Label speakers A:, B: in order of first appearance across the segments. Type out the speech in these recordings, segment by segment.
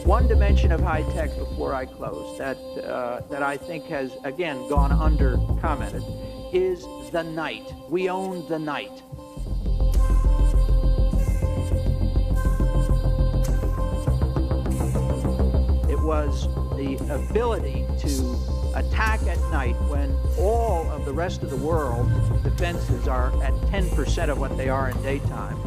A: One dimension of high tech before I close that I think has, again, gone under commented is the night. We own the night. It was the ability to attack at night when all of the rest of the world defenses are at 10% of what they are in daytime.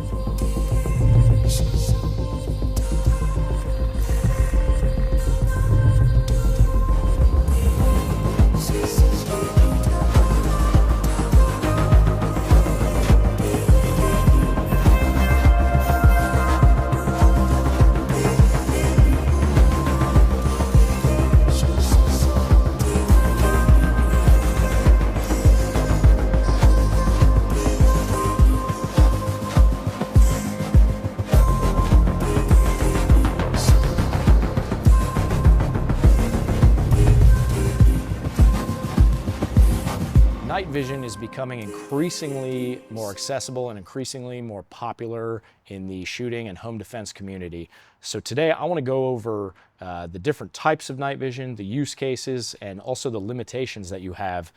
B: Night vision is becoming increasingly more accessible and increasingly more popular in the shooting and home defense community. So today I want to go over the different types of night vision, the use cases, and also the limitations that you have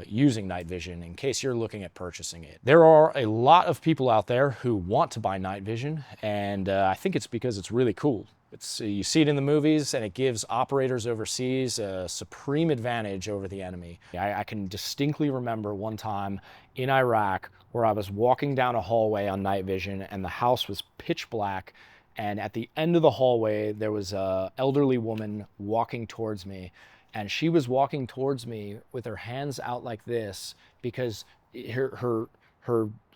B: using night vision in case you're looking at purchasing it. There are a lot of people out there who want to buy night vision, and I think it's because it's really cool. You see it in the movies, and it gives operators overseas a supreme advantage over the enemy. I can distinctly remember one time in Iraq where I was walking down a hallway on night vision, and the house was pitch black, and at the end of the hallway there was an elderly woman walking towards me, and she was walking towards me with her hands out like this because her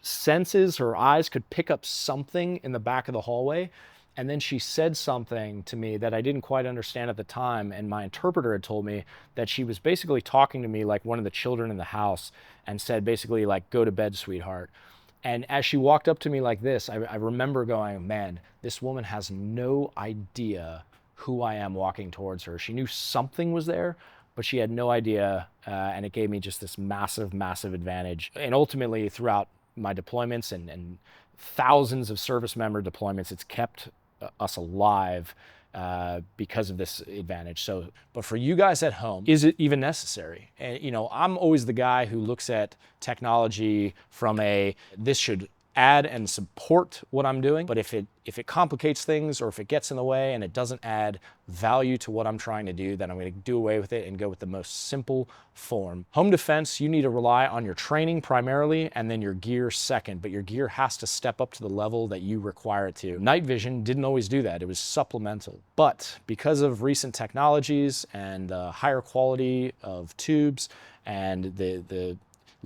B: senses, her eyes could pick up something in the back of the hallway. And then she said something to me that I didn't quite understand at the time, and my interpreter had told me that she was basically talking to me like one of the children in the house, and said basically like, "Go to bed, sweetheart." And as she walked up to me like this, I remember going, man, this woman has no idea who I am walking towards her. She knew something was there, but she had no idea, and it gave me just this massive, massive advantage. And ultimately, throughout my deployments and thousands of service member deployments, it's kept us alive because of this advantage. But for you guys at home, is it even necessary? And I'm always the guy who looks at technology from this should add and support what I'm doing, but if it complicates things, or if it gets in the way and it doesn't add value to what I'm trying to do, then I'm going to do away with it and go with the most simple form. Home defense, you need to rely on your training primarily, and then your gear second, but your gear has to step up to the level that you require it to. Night vision didn't always do that. It was supplemental. But because of recent technologies and higher quality of tubes and the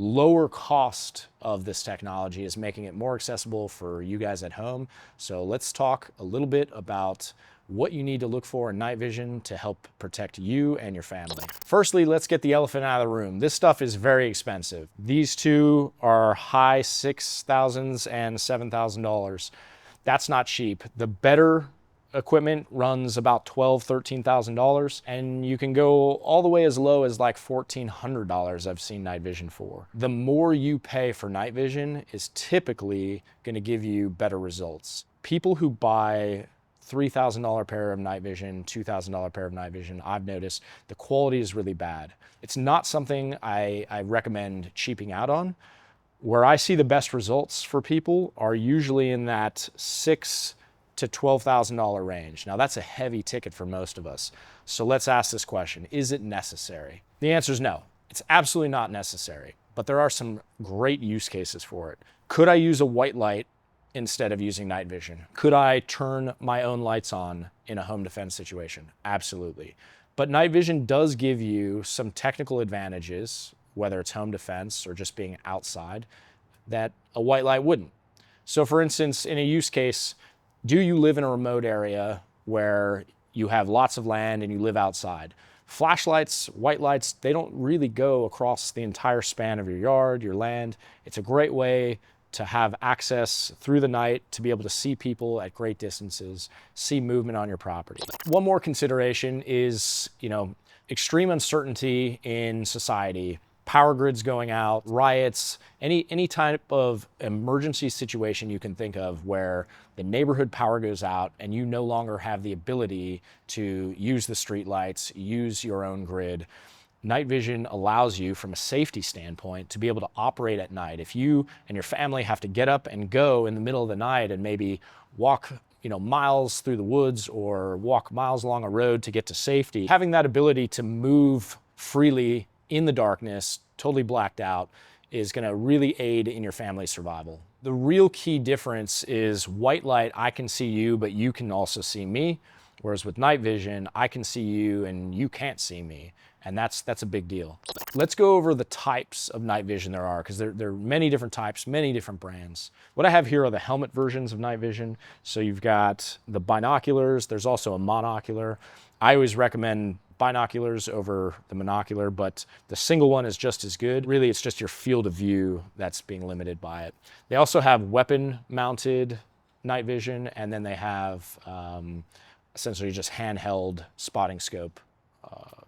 B: lower cost of this technology is making it more accessible for you guys at home. So let's talk a little bit about what you need to look for in night vision to help protect you and your family. Firstly, let's get the elephant out of the room. This stuff is very expensive. These two are high $6,000s and $7,000. That's not cheap. The better equipment runs about $12,000, $13,000, and you can go all the way as low as like $1,400 I've seen night vision for. The more you pay for night vision is typically going to give you better results. People who buy $3,000 pair of night vision, $2,000 pair of night vision, I've noticed the quality is really bad. It's not something I recommend cheaping out on. Where I see the best results for people are usually in that $6,000 to $12,000 range. Now that's a heavy ticket for most of us. So let's ask this question, is it necessary? The answer is no, it's absolutely not necessary, but there are some great use cases for it. Could I use a white light instead of using night vision? Could I turn my own lights on in a home defense situation? Absolutely. But night vision does give you some technical advantages, whether it's home defense or just being outside, that a white light wouldn't. So for instance, in a use case, do you live in a remote area where you have lots of land and you live outside? Flashlights, white lights, they don't really go across the entire span of your yard, your land. It's a great way to have access through the night to be able to see people at great distances, see movement on your property. One more consideration is, extreme uncertainty in society power grids going out, riots, any type of emergency situation you can think of where the neighborhood power goes out and you no longer have the ability to use the street lights, use your own grid. Night vision allows you, from a safety standpoint, to be able to operate at night. If you and your family have to get up and go in the middle of the night and maybe walk miles through the woods or walk miles along a road to get to safety, having that ability to move freely in the darkness, totally blacked out, is going to really aid in your family's survival. The real key difference is white light, I can see you, but you can also see me. Whereas with night vision, I can see you and you can't see me. And that's a big deal. Let's go over the types of night vision there are, because there are many different types, many different brands. What I have here are the helmet versions of night vision. So you've got the binoculars, there's also a monocular. I always recommend binoculars over the monocular, but the single one is just as good. Really, it's just your field of view that's being limited by it. They also have weapon mounted night vision, and then they have essentially just handheld spotting scope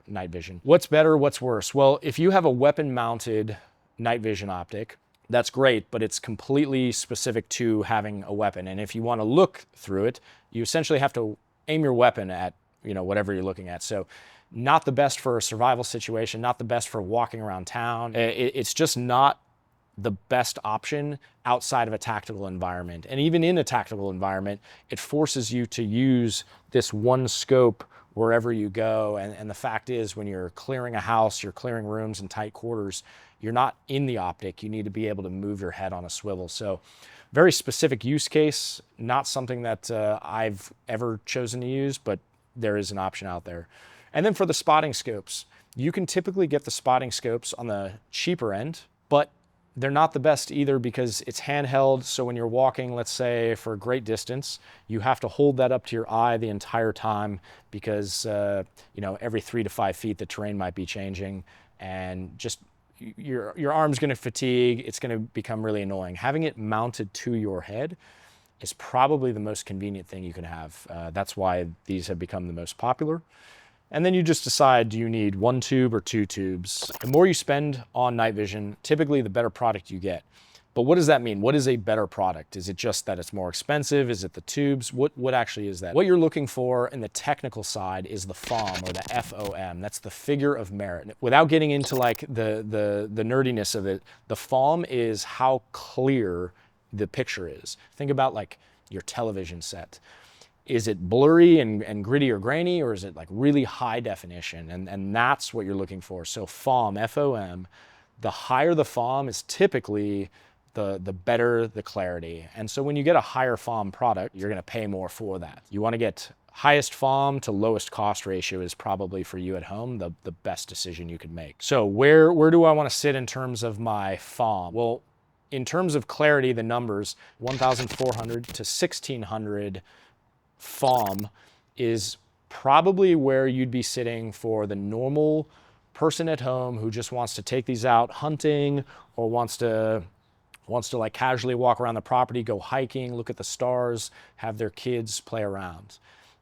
B: night vision. What's better, what's worse? Well, if you have a weapon mounted night vision optic, that's great, but it's completely specific to having a weapon. And if you want to look through it, you essentially have to aim your weapon at whatever you're looking at. So not the best for a survival situation, not the best for walking around town. It's just not the best option outside of a tactical environment. And even in a tactical environment, it forces you to use this one scope wherever you go. And the fact is, when you're clearing a house, you're clearing rooms in tight quarters, you're not in the optic. You need to be able to move your head on a swivel. So very specific use case, not something that I've ever chosen to use, but there is an option out there. And then for the spotting scopes, you can typically get the spotting scopes on the cheaper end, but they're not the best either because it's handheld. So when you're walking, let's say for a great distance, you have to hold that up to your eye the entire time because every 3 to 5 feet the terrain might be changing, and just your arm's going to fatigue. It's going to become really annoying. Having it mounted to your head is probably the most convenient thing you can have. That's why these have become the most popular. And then you just decide, do you need 1 tube or 2 tubes? The more you spend on night vision, typically the better product you get. But what does that mean? What is a better product? Is it just that it's more expensive? Is it the tubes? What actually is that? What you're looking for in the technical side is the FOM, or the FOM. That's the figure of merit. Without getting into like the nerdiness of it, the FOM is how clear the picture is. Think about like your television set. Is it blurry and gritty or grainy, or is it like really high definition? And that's what you're looking for. So FOM, F-O-M, the higher the FOM is typically the better the clarity. And so when you get a higher FOM product, you're gonna pay more for that. You wanna get highest FOM to lowest cost ratio is probably for you at home the best decision you could make. So where do I wanna sit in terms of my FOM? Well, in terms of clarity, the numbers, 1,400 to 1,600 FOM is probably where you'd be sitting for the normal person at home who just wants to take these out hunting, or wants to like casually walk around the property, go hiking, look at the stars, have their kids play around.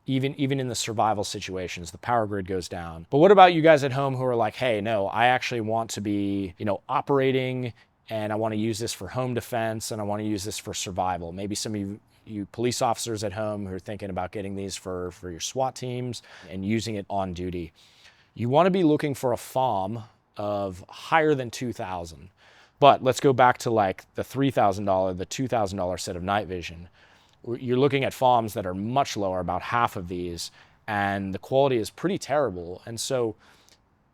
B: Even in the survival situations, the power grid goes down. But what about you guys at home who are like, hey, no, I actually want to be, operating, and I want to use this for home defense, and I want to use this for survival. Maybe some of you police officers at home who are thinking about getting these for your SWAT teams and using it on duty. You want to be looking for a FOM of higher than 2,000. But let's go back to like the $3,000, the $2,000 set of night vision. You're looking at FOMs that are much lower, about half of these, and the quality is pretty terrible. And so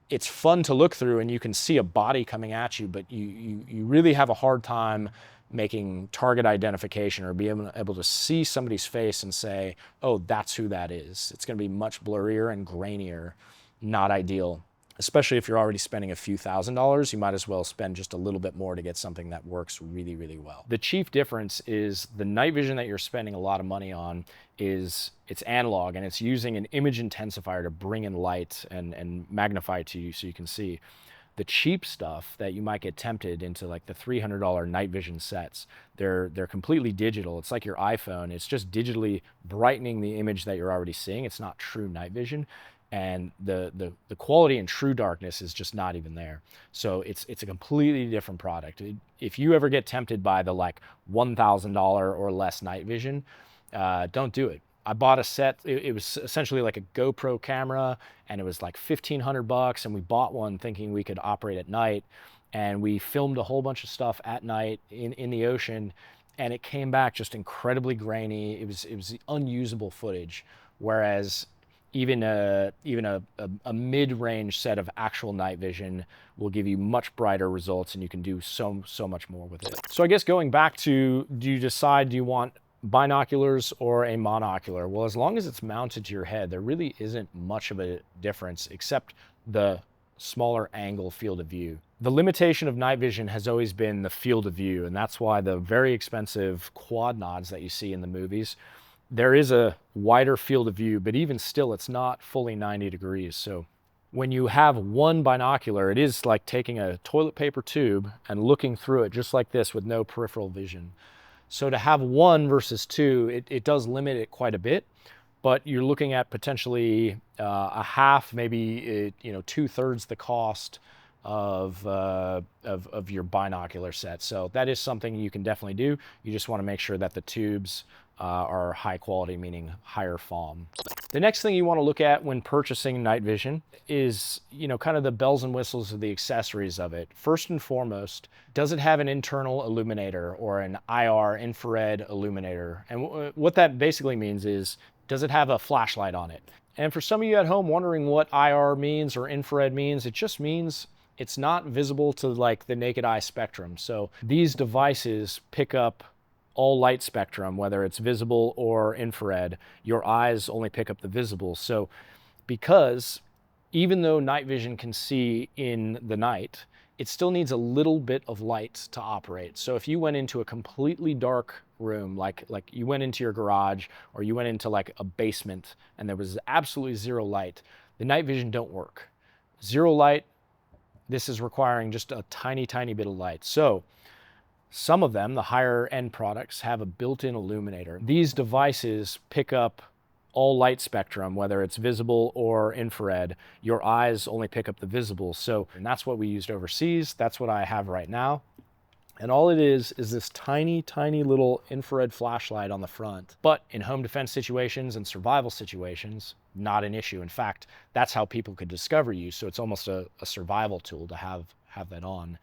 B: it's fun to look through and you can see a body coming at you, but you really have a hard time making target identification or be able to see somebody's face and say, oh, that's who that is. It's going to be much blurrier and grainier. Not ideal. Especially if you're already spending a few $1,000s, you might as well spend just a little bit more to get something that works really, really well. The chief difference is the night vision that you're spending a lot of money on is it's analog, and it's using an image intensifier to bring in light and magnify it to you so you can see. The cheap stuff that you might get tempted into, like the $300 night vision sets, they're completely digital. It's like your iPhone. It's just digitally brightening the image that you're already seeing. It's not true night vision. and the quality in true darkness is just not even there. So it's a completely different product. If you ever get tempted by the like $1,000 or less night vision, don't do it. I bought a set. It was essentially like a GoPro camera, and it was like $1,500, and we bought one thinking we could operate at night, and we filmed a whole bunch of stuff at night in the ocean, and it came back just incredibly grainy. It was unusable footage, whereas even a mid-range set of actual night vision will give you much brighter results, and you can do so much more with it. So I guess going back to, do you want binoculars or a monocular? Well, as long as it's mounted to your head, there really isn't much of a difference except the smaller angle field of view. The limitation of night vision has always been the field of view, and that's why the very expensive quad nods that you see in the movies, there is a wider field of view, but even still, it's not fully 90 degrees. So when you have one binocular, it is like taking a toilet paper tube and looking through it just like this with no peripheral vision. So to have one versus two, it does limit it quite a bit, but you're looking at potentially a half, maybe 2/3 the cost of your binocular set. So that is something you can definitely do. You just want to make sure that the tubes are high quality, meaning higher FOM. The next thing you want to look at when purchasing night vision is, kind of the bells and whistles of the accessories of it. First and foremost, does it have an internal illuminator or an IR, infrared illuminator? And what that basically means is, does it have a flashlight on it? And for some of you at home wondering what IR means or infrared means, it just means it's not visible to like the naked eye spectrum. So these devices pick up all light spectrum, whether it's visible or infrared. Your eyes only pick up the visible. So because even though night vision can see in the night, it still needs a little bit of light to operate. So if you went into a completely dark room, like you went into your garage or you went into like a basement and there was absolutely zero light, the night vision don't work. Zero light, this is requiring just a tiny bit of light. So some of them, the higher end products, have a built-in illuminator. These devices pick up all light spectrum, whether it's visible or infrared. Your eyes only pick up the visible. So, and that's what we used overseas. That's what I have right now. And all it is this tiny little infrared flashlight on the front. But in home defense situations and survival situations, not an issue. In fact, that's how people could discover you. So it's almost a survival tool to have that on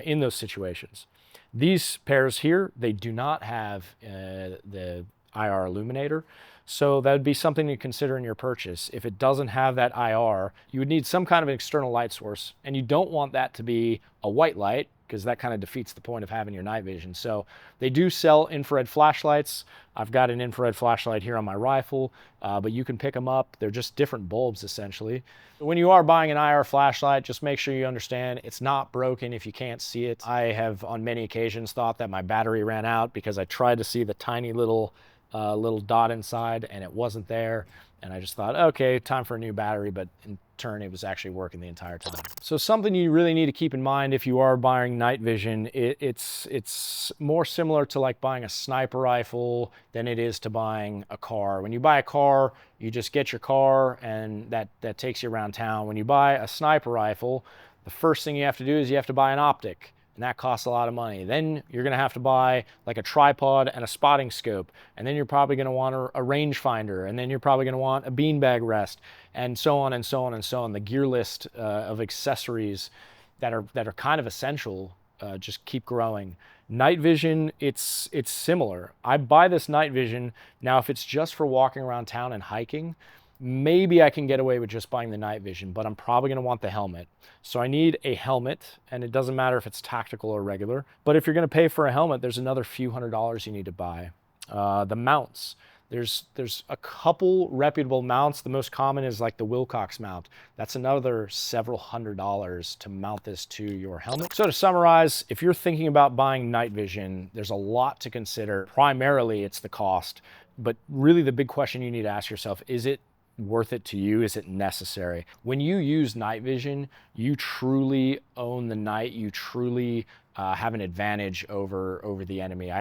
B: in those situations. These pairs here, they do not have the IR illuminator. So that would be something to consider in your purchase. If it doesn't have that IR, you would need some kind of an external light source, and you don't want that to be a white light, because that kind of defeats the point of having your night vision. So they do sell infrared flashlights. I've got an infrared flashlight here on my rifle, but you can pick them up. They're just different bulbs, essentially. When you are buying an IR flashlight, just make sure you understand it's not broken if you can't see it. I have on many occasions thought that my battery ran out because I tried to see the tiny little dot inside and it wasn't there. And I just thought, okay, time for a new battery, but in turn, it was actually working the entire time. So something you really need to keep in mind if you are buying night vision, it's more similar to like buying a sniper rifle than it is to buying a car. When you buy a car, you just get your car and that takes you around town. When you buy a sniper rifle, the first thing you have to do is you have to buy an optic. And that costs a lot of money. Then you're gonna have to buy like a tripod and a spotting scope. And then you're probably gonna want a rangefinder. And then you're probably gonna want a beanbag rest, and so on and so on and so on. The gear list of accessories that are kind of essential just keep growing. Night vision, it's similar. I buy this night vision. Now, if it's just for walking around town and hiking, maybe I can get away with just buying the night vision, but I'm probably gonna want the helmet. So I need a helmet, and it doesn't matter if it's tactical or regular, but if you're gonna pay for a helmet, there's another few $100s you need to buy. The mounts, there's a couple reputable mounts. The most common is like the Wilcox mount. That's another several $100s to mount this to your helmet. So to summarize, if you're thinking about buying night vision, there's a lot to consider. Primarily, it's the cost, but really the big question you need to ask yourself, is it worth it to you? Is it necessary? When you use night vision, you truly own the night. You truly have an advantage over the enemy.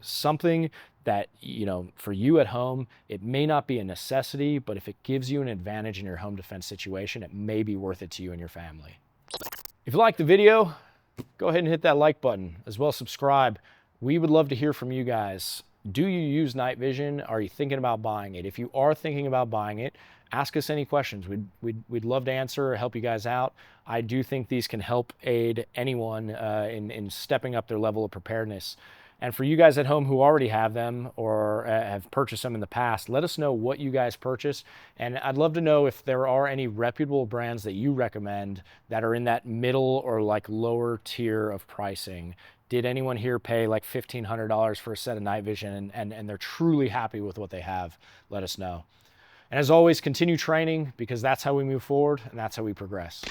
B: something that, you know, for you at home, it may not be a necessity, but if it gives you an advantage in your home defense situation, it may be worth it to you and your family. If you like the video, go ahead and hit that like button, as well as subscribe. We would love to hear from you guys. Do you use night vision? Are you thinking about buying it? If you are thinking about buying it, ask us any questions. We'd love to answer or help you guys out. I do think these can help aid anyone in stepping up their level of preparedness. And for you guys at home who already have them or have purchased them in the past, let us know what you guys purchased. And I'd love to know if there are any reputable brands that you recommend that are in that middle or like lower tier of pricing. Did anyone here pay like $1,500 for a set of night vision and they're truly happy with what they have? Let us know. And as always, continue training, because that's how we move forward and that's how we progress.